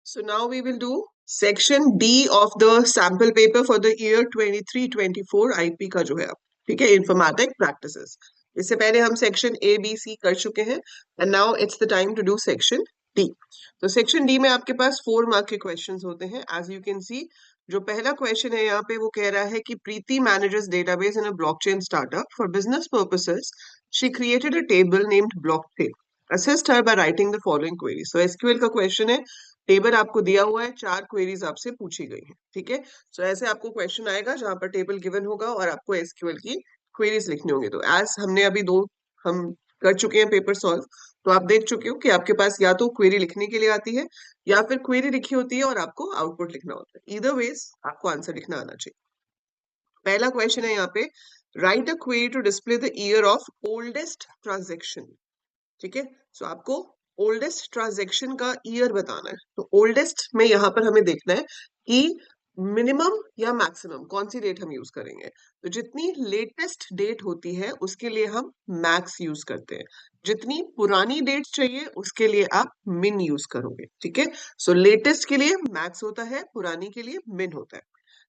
So now we will do section D of the sample paper for the year 23-24 IP का जो है अब ठीक है इंफॉर्मेटिक प्रैक्टिसेस। इससे पहले हम सेक्शन ए बी सी कर चुके हैं and now it's the time to do section D. तो सेक्शन डी में आपके पास 4 मार्क के क्वेश्चंस होते हैं। एज यू कैन सी जो पहला क्वेश्चन है यहाँ पे वो कह रहा है कि Preeti manages database in a blockchain startup for business purposes. She created a table named blockchain. Assist her by writing the following query. So SQL का क्वेश्चन है, टेबल आपको दिया हुआ है, 4 क्वेरीज आपसे पूछी गई है। ठीक है, सो ऐसे आपको क्वेश्चन आएगा जहां पर टेबल गिवन होगा और आपको एसक्यूएल की क्वेरीज लिखनी होंगी। तो एज हमने अभी दो हम कर चुके हैं पेपर सॉल्व, तो आप देख चुके हो कि आपके पास या तो क्वेरी लिखने के लिए आती है या फिर क्वेरी लिखी होती है और आपको आउटपुट लिखना होता है। ईदर वेज आपको आंसर लिखना आना चाहिए। पहला क्वेश्चन है यहाँ पे, write a query to display the year of oldest transaction. ठीक है, सो आपको ओल्डेस्ट ट्रांजैक्शन का ईयर बताना है। तो ओल्डेस्ट में यहाँ पर हमें देखना है कि मिनिमम या मैक्सिमम कौन सी डेट हम यूज करेंगे। तो जितनी लेटेस्ट डेट होती है उसके लिए हम मैक्स यूज करते हैं, जितनी पुरानी डेट चाहिए उसके लिए आप मिन यूज करोगे। ठीक है, सो लेटेस्ट के लिए मैक्स होता है, पुरानी के लिए मिन होता है।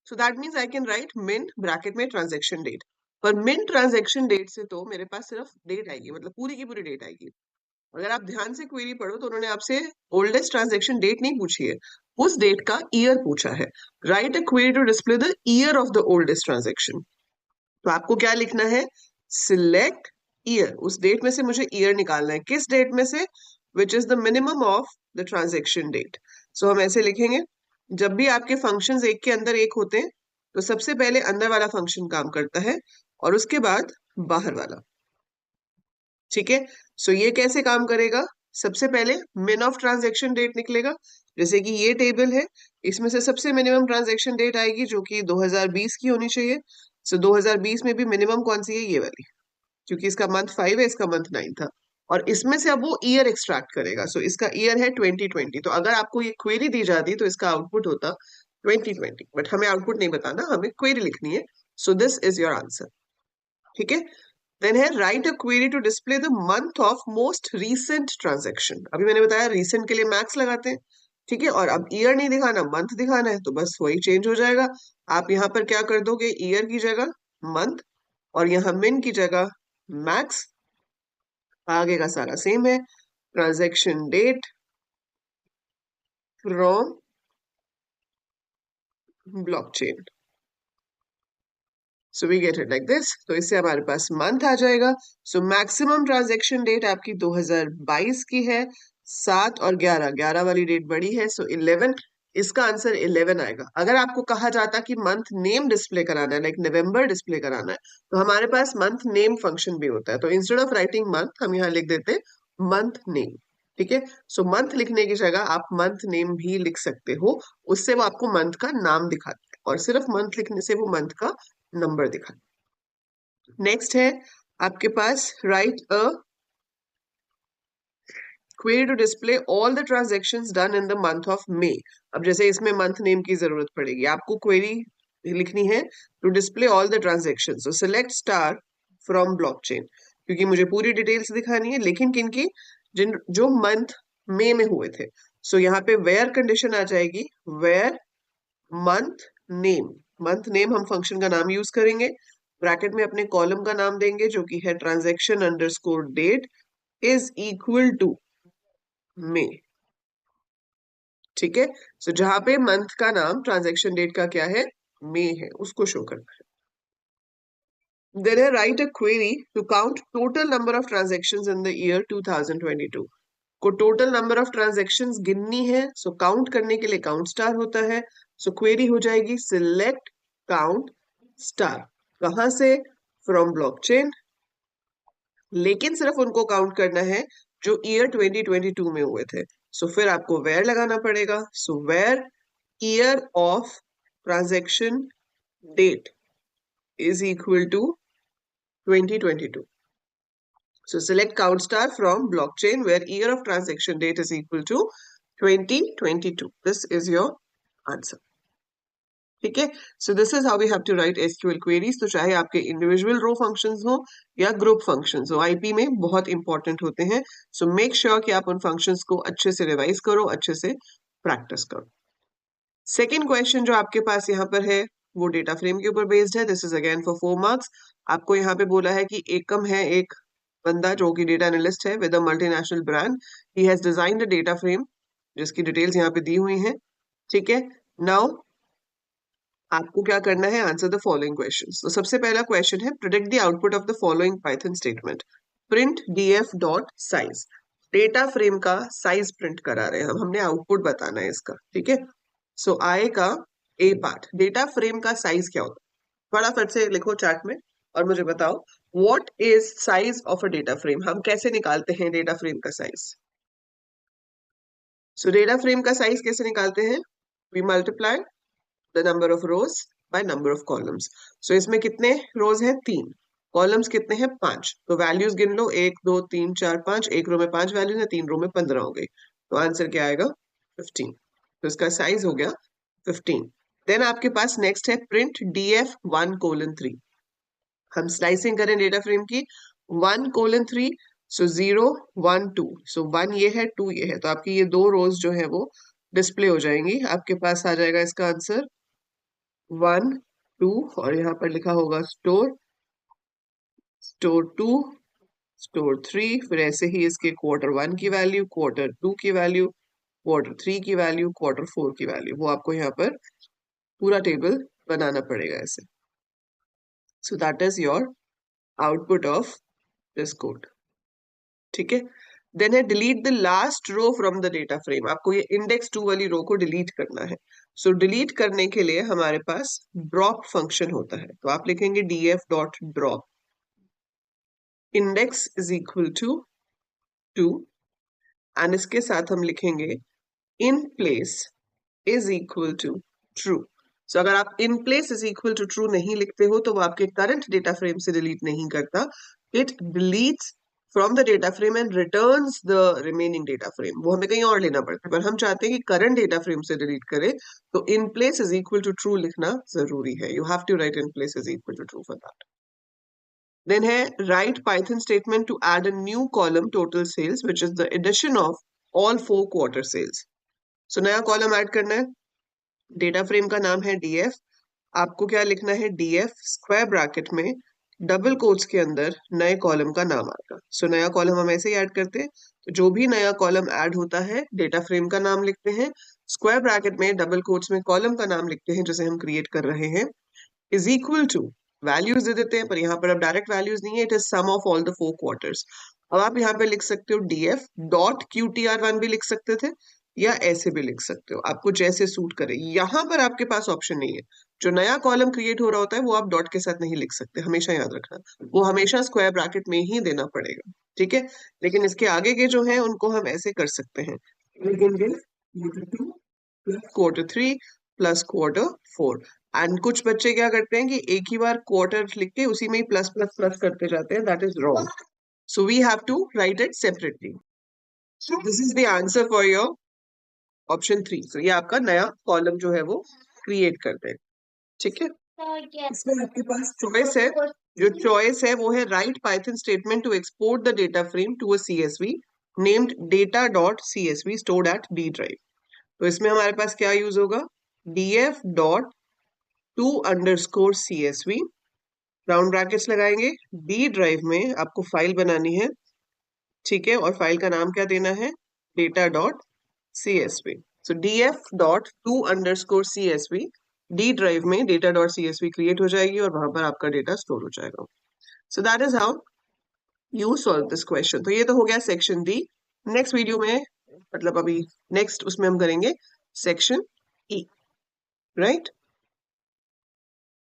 So that means I can write मिन ब्रैकेट में ट्रांजेक्शन डेट। पर मिन ट्रांजेक्शन डेट से तो मेरे पास सिर्फ डेट आएगी, मतलब पूरी की पूरी डेट आएगी। अगर आप ध्यान से क्वेरी पढ़ो तो उन्होंने आपसे ओल्डेस्ट ट्रांजैक्शन डेट नहीं पूछी है, उस डेट का ईयर पूछा है। Write a query to display the year of the oldest transaction. तो आपको क्या लिखना है, सिलेक्ट ईयर। उस डेट में से मुझे ईयर निकालना है, किस डेट में से, which is the minimum of the transaction date. So हम ऐसे लिखेंगे, जब भी आपके फंक्शंस एक के अंदर एक होते हैं तो सबसे पहले अंदर वाला फंक्शन काम करता है और उसके बाद बाहर वाला। ठीक है, सो ये कैसे काम करेगा, सबसे पहले मिन ऑफ ट्रांजैक्शन डेट निकलेगा। जैसे कि ये टेबल है, इसमें से सबसे मिनिमम ट्रांजैक्शन डेट आएगी जो कि 2020 की होनी चाहिए। सो 2020 में भी मिनिमम कौन सी है, ये वाली, क्योंकि इसका मंथ 5 है, इसका मंथ 9 था। और इसमें से अब वो ईयर एक्सट्रैक्ट करेगा। सो इसका ईयर है 2020। तो अगर आपको ये क्वेरी दी जाती तो इसका आउटपुट होता 2020, बट हमें आउटपुट नहीं बताना, हमें क्वेरी लिखनी है। So this is your answer. ठीक है, देन है write a query to display the month of most recent transaction. अभी मैंने बताया रीसेंट के लिए मैक्स लगाते हैं। ठीक है, और अब ईयर नहीं दिखाना, मंथ दिखाना है, तो बस वही चेंज हो जाएगा। आप यहाँ पर क्या कर दोगे, ईयर की जगह मंथ और यहाँ मिन की जगह मैक्स। आगे का सारा सेम है, transaction date from blockchain. So we get it like this. तो इससे हमारे पास मंथ आ जाएगा। सो मैक्सिमम ट्रांजैक्शन डेट आपकी 2022 की है। 7 और 11, 11 वाली डेट बड़ी है, सो 11। इसका आंसर 11 आएगा। अगर आपको कहा जाता कि मंथ नेम डिस्प्ले कराना है, लाइक नवंबर डिस्प्ले कराना है, तो हमारे पास मंथ नेम फंक्शन भी होता है। तो इंस्टेड ऑफ राइटिंग मंथ हम यहाँ लिख देते मंथ नेम। ठीक है, सो मंथ लिखने की जगह आप मंथ नेम भी लिख सकते हो, उससे वो आपको मंथ का नाम दिखाता है, और सिर्फ मंथ लिखने से वो मंथ का नंबर दिखा। नेक्स्ट है आपके पास, write a query to display all the transactions done in the month of May. अब जैसे इसमें मंथ नेम की जरूरत पड़ेगी, आपको क्वेरी लिखनी है to display all the transactions. So select star from blockchain, क्योंकि मुझे पूरी डिटेल्स दिखानी है, लेकिन किनकी, जिन जो मंथ मे में हुए थे। सो यहाँ पे वेयर कंडीशन आ जाएगी, where month name. Month name हम फंक्शन का नाम यूज करेंगे, ब्रैकेट में अपने कॉलम का नाम देंगे जो कि है transaction underscore date is equal to May. ठीक है, सो जहां पे मंथ का नाम ट्रांजैक्शन डेट का क्या है, मे है, उसको शो करना है। देन है write a query to count total number of transactions in the year 2022। को टोटल नंबर ऑफ ट्रांजैक्शंस गिननी है, सो काउंट करने के लिए काउंट स्टार होता है। सो क्वेरी हो जाएगी सिलेक्ट काउंट स्टार। कहां से, फ्रॉम ब्लॉकचेन, लेकिन सिर्फ उनको काउंट करना है जो ईयर 2022 में हुए थे। सो फिर आपको वेयर लगाना पड़ेगा। So where year of transaction date is equal to 2022. So select count star from blockchain where year of transaction date is equal to 2022. This is your answer. ठीक है, so this is how we have to write SQL queries. तो चाहे आपके individual रो functions हो या group functions हो, IP में बहुत इंपॉर्टेंट होते हैं। सो मेक श्योर कि आप उन फंक्शंस को अच्छे से रिवाइज करो, अच्छे से प्रैक्टिस करो। सेकेंड क्वेश्चन जो आपके पास यहाँ पर है वो डेटा फ्रेम के ऊपर बेस्ड है। This is again for 4 marks. आपको यहाँ पे बोला है कि एकम है एक बंदा जो कि डेटा एनालिस्ट है with a multinational brand. He has designed a data frame जिसकी डिटेल्स यहाँ पे दी हुई हैं। ठीक है, नाउ आपको क्या करना है, आंसर द फॉलोइंग क्वेश्चंस। तो सबसे पहला क्वेश्चन है predict the output of the following Python statement. Print df dot size. Data frame का साइज प्रिंट करा रहे हैं हम, हमने आउटपुट बताना है इसका। ठीक है, सो आएगा ए पार्ट, डेटा फ्रेम का साइज क्या होता है। फटाफट से लिखो चार्ट में और मुझे बताओ what is size of a data frame. हम कैसे निकालते हैं डेटा फ्रेम का साइज। सो डेटा फ्रेम का साइज कैसे निकालते हैं, we multiply the number of rows by number of columns. So इसमें कितने रोज हैं, 3, कॉलम्स कितने हैं, 5। तो वैल्यूज गिन लो, 1 2 3 4 5। एक रो में 5 वैल्यूज है, 3 रो में 15 हो गई। तो आंसर क्या आएगा, 15। तो इसका साइज हो गया 15। देन आपके पास नेक्स्ट है प्रिंट df 1:3। हम स्लाइसिंग करें डेटा फ्रेम की, 1:3। सो 0 1 2। सो 1 ये है, 2 ये है, तो आपकी ये दो रोज जो है वो डिस्प्ले हो जाएंगी। आपके पास आ जाएगा इसका आंसर 1 2 और यहाँ पर लिखा होगा स्टोर, स्टोर 2, स्टोर 3। फिर ऐसे ही इसके Q1 की वैल्यू, Q2 की वैल्यू, Q3 की वैल्यू, Q4 की वैल्यू, वो आपको यहाँ पर पूरा टेबल बनाना पड़ेगा ऐसे। So that is your output of this code. ठीक है, देन है delete the last row from the data frame. आपको ये इंडेक्स 2 वाली रो को डिलीट करना है। सो डिलीट करने के लिए हमारे पास ड्रॉप फंक्शन होता है। तो आप लिखेंगे df dot drop, index is equal to 2 and इसके साथ हम लिखेंगे in place is equal to true. So अगर आप in place is equal to true नहीं लिखते हो तो वो आपके करंट डेटा फ्रेम से डिलीट नहीं करता, it deletes from the data frame and returns the remaining data frame. वो हमें कहीं और लेना पड़ता है, पर हम चाहते हैं कि करंट डेटा फ्रेम से डिलीट करे, तो in place is equal to true लिखना जरूरी है। You have to write in place is equal to true for that. Then है write Python statement to add a new column total sales which is the addition of all 4 quarter sales. So नया column add करना है, data frame का नाम है df। आपको क्या लिखना है, df स्क्वायर ब्रैकेट में डबल कोट्स के अंदर नए कॉलम का नाम आएगा। सो नया कॉलम हम ऐसे ही ऐड करते हैं। तो जो भी नया कॉलम ऐड होता है डेटा फ्रेम का नाम लिखते हैं, स्क्वायर ब्रैकेट में डबल कोट्स में कॉलम का नाम लिखते हैं जिसे हम क्रिएट कर रहे हैं, इज इक्वल टू वैल्यूज दे देते हैं, पर यहाँ पर अब डायरेक्ट वैल्यूज नहीं है, it is sum of all the 4 quarters. अब आप यहाँ पे लिख सकते हो df डॉट qtr1 भी लिख सकते थे या ऐसे भी लिख सकते हो, आपको जैसे सूट करे। यहाँ पर आपके पास ऑप्शन नहीं है, जो नया कॉलम क्रिएट हो रहा होता है वो आप डॉट के साथ नहीं लिख सकते, हमेशा याद रखना, वो हमेशा स्क्वायर ब्रैकेट में ही देना पड़ेगा। ठीक है, लेकिन इसके आगे के जो हैं उनको हम ऐसे कर सकते हैं, Q3 प्लस Q4। एंड कुछ बच्चे क्या करते हैं कि एक ही बार क्वार्टर लिख के उसी में ही प्लस प्लस प्लस करते जाते हैं, that is wrong. So we have to write it separately. So this is the answer for your option 3। सो ये आपका नया कॉलम जो है वो क्रिएट करते हैं। ठीक है, इसमें आपके पास चॉइस है, जो चॉइस है वो है write Python statement to export the data frame to a CSV named data.csv stored at D drive. तो इसमें हमारे पास क्या यूज होगा, df dot to underscore CSV, round brackets लगाएंगे, D ड्राइव में आपको फाइल बनानी है। ठीक है, और फाइल का नाम क्या देना है, data.csv। So df dot to underscore CSV, D drive में data.csv क्रिएट हो जाएगी और वहां पर आपका डेटा स्टोर हो जाएगा। सो that is how you solve this question. तो ये तो हो गया सेक्शन डी। नेक्स्ट वीडियो में, मतलब अभी नेक्स्ट उसमें हम करेंगे सेक्शन ई, राइट।